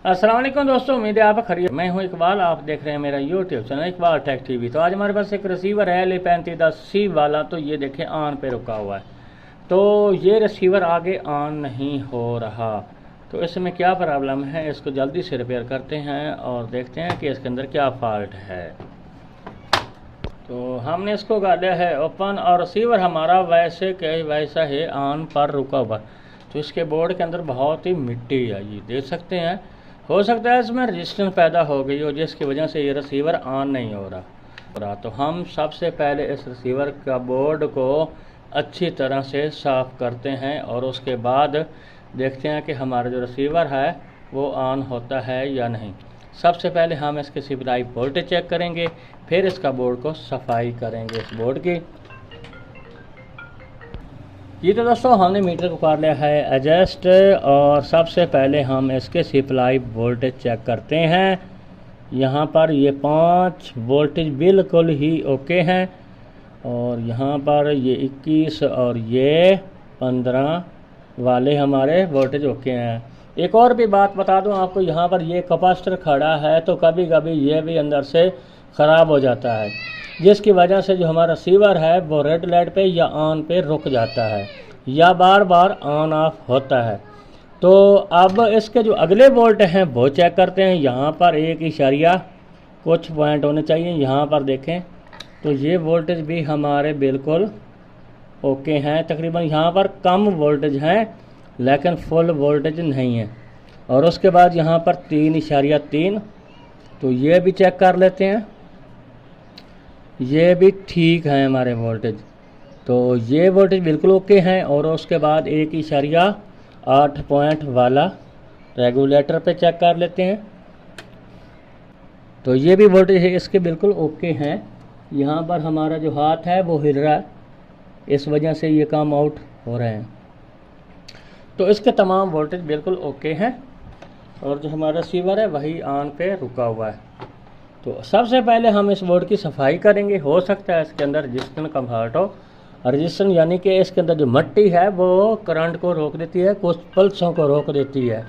अस्सलाम वालेकुम दोस्तों, उम्मीद है आप खैरियत। मैं हूं इकबाल, आप देख रहे हैं मेरा YouTube channel Iqbal tech TV. तो आज हमारे पास एक रिसीवर है L3510C वाला। तो ये देखें ऑन पे रुका हुआ है, तो ये रिसीवर आगे ऑन नहीं हो रहा। तो इसमें क्या प्रॉब्लम है, इसको जल्दी से रिपेयर करते हैं और देखते हैं कि इसके अंदर क्या फॉल्ट है। तो हमने इसको गाड़ा है ओपन, और रिसीवर हमारा वैसा है ऑन पर रुका हुआ। तो इसके बोर्ड के अंदर बहुत ही मिट्टी है, ये देख सकते हैं। हो सकता है इसमें रेजिस्टेंस पैदा हो गई हो, जिसकी वजह से ये रिसीवर ऑन नहीं हो रहा। तो हम सबसे पहले इस रिसीवर का बोर्ड को अच्छी तरह से साफ़ करते हैं और उसके बाद देखते हैं कि हमारा जो रिसीवर है वो ऑन होता है या नहीं। सबसे पहले हम इसके सप्लाई वोल्टेज चेक करेंगे, फिर इसका बोर्ड को सफाई करेंगे इस बोर्ड की। ये तो दोस्तों हमने मीटर को कर लिया है एडजस्ट, और सबसे पहले हम इसके सप्लाई वोल्टेज चेक करते हैं। यहाँ पर ये 5 वोल्टेज बिल्कुल ही ओके हैं, और यहाँ पर ये 21 और ये 15 वाले हमारे वोल्टेज ओके हैं। एक और भी बात बता दूं आपको, यहाँ पर ये कैपेसिटर खड़ा है तो कभी कभी ये भी अंदर से ख़राब हो जाता है, जिसकी वजह से जो हमारा रिसीवर है वो रेड लाइट पे या ऑन पे रुक जाता है या बार बार ऑन ऑफ होता है। तो अब इसके जो अगले वोल्ट हैं वो चेक करते हैं। यहाँ पर 1 कुछ पॉइंट होने चाहिए, यहाँ पर देखें तो ये वोल्टेज भी हमारे बिल्कुल ओके हैं। तकरीबन यहाँ पर कम वोल्टेज हैं लेकिन फुल वोल्टेज नहीं है। और उसके बाद यहाँ पर 3.3, तो ये भी चेक कर लेते हैं, ये भी ठीक है हमारे वोल्टेज। तो ये वोल्टेज बिल्कुल ओके हैं। और उसके बाद 1.8 पॉइंट वाला रेगुलेटर पे चेक कर लेते हैं, तो ये भी वोल्टेज है इसके बिल्कुल ओके हैं। यहाँ पर हमारा जो हाथ है वो हिल रहा है, इस वजह से ये काम आउट हो रहे हैं। तो इसके तमाम वोल्टेज बिल्कुल ओके हैं, और जो हमारा रिसीवर है वही ऑन पे रुका हुआ है। तो सबसे पहले हम इस बोर्ड की सफाई करेंगे। हो सकता है इसके अंदर रजिस्टेंस का फॉल्ट हो। रजिस्टेंस यानी कि इसके अंदर जो मिट्टी है वो करंट को रोक देती है, कुछ पल्सों को रोक देती है।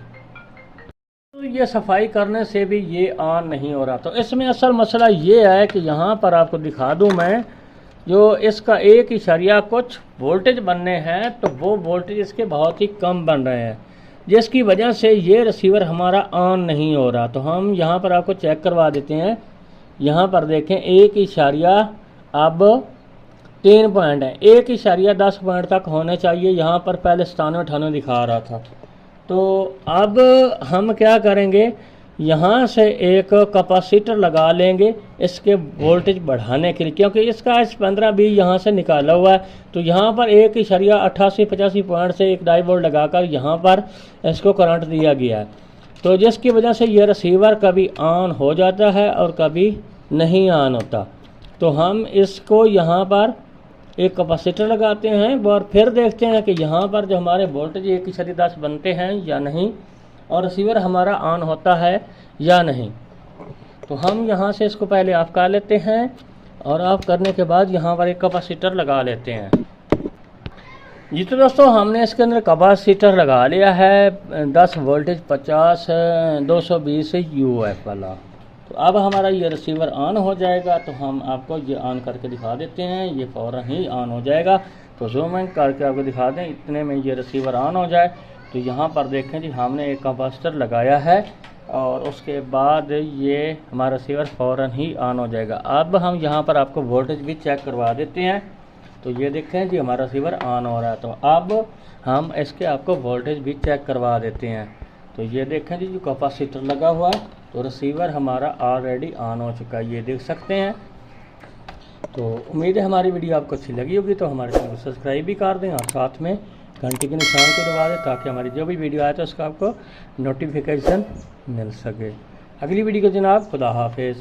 तो ये सफाई करने से भी ये ऑन नहीं हो रहा। तो इसमें असल मसला ये है कि यहाँ पर आपको दिखा दूँ मैं, जो इसका 1 कुछ वोल्टेज बनने हैं तो वो वोल्टेज इसके बहुत ही कम बन रहे हैं, जिसकी वजह से ये रिसीवर हमारा ऑन नहीं हो रहा। तो हम यहाँ पर आपको चेक करवा देते हैं। यहाँ पर देखें 1 अब 3 पॉइंट है, 1.10 पॉइंट तक होने चाहिए। यहाँ पर पहले 97-98 दिखा रहा था। तो अब हम क्या करेंगे, यहाँ से एक कैपेसिटर लगा लेंगे इसके वोल्टेज बढ़ाने के लिए, क्योंकि इसका S15 भी यहाँ से निकाला हुआ है। तो यहाँ पर 1.88-85 पॉइंट से एक डाई वोल्ट लगाकर यहाँ पर इसको करंट दिया गया है। तो जिसकी वजह से ये रिसीवर कभी ऑन हो जाता है और कभी नहीं ऑन होता। तो हम इसको यहाँ पर एक कैपेसिटर लगाते हैं और फिर देखते हैं कि यहाँ पर जो हमारे वोल्टेज 1.10 बनते हैं या नहीं, और रिसीवर हमारा ऑन होता है या नहीं। तो हम यहाँ से इसको पहले ऑफ कर लेते हैं, और ऑफ करने के बाद यहाँ पर एक कैपेसिटर लगा लेते हैं। जी तो दोस्तों हमने इसके अंदर कैपेसिटर लगा लिया है 10 वोल्टेज 50 220 UF वाला। तो अब हमारा ये रिसीवर ऑन हो जाएगा। तो हम आपको ये ऑन करके दिखा देते हैं, ये फ़ौरन ही ऑन हो जाएगा। तो जूम इन करके आपको दिखा दें, इतने में ये रिसीवर ऑन हो जाए। तो यहाँ पर देखें जी, हमने एक कैपेसिटर लगाया है और उसके बाद ये हमारा रिसीवर फ़ौरन ही ऑन हो जाएगा। अब हम यहाँ पर आपको वोल्टेज भी चेक करवा देते हैं। तो ये देखें जी, हमारा रिसीवर ऑन हो रहा है। तो अब हम इसके आपको वोल्टेज भी चेक करवा देते हैं। तो ये देखें जी, जो कैपेसिटर लगा हुआ है, तो रिसीवर हमारा ऑलरेडी ऑन हो चुका है, ये देख सकते हैं। तो उम्मीद है हमारी वीडियो आपको अच्छी लगी होगी। तो हमारे चैनल को सब्सक्राइब भी कर दें और साथ में घंटी के निशान को दबा दें, ताकि हमारी जो भी वीडियो आए तो उसका आपको नोटिफिकेशन मिल सके। अगली वीडियो को जनाब, खुदा हाफिज़।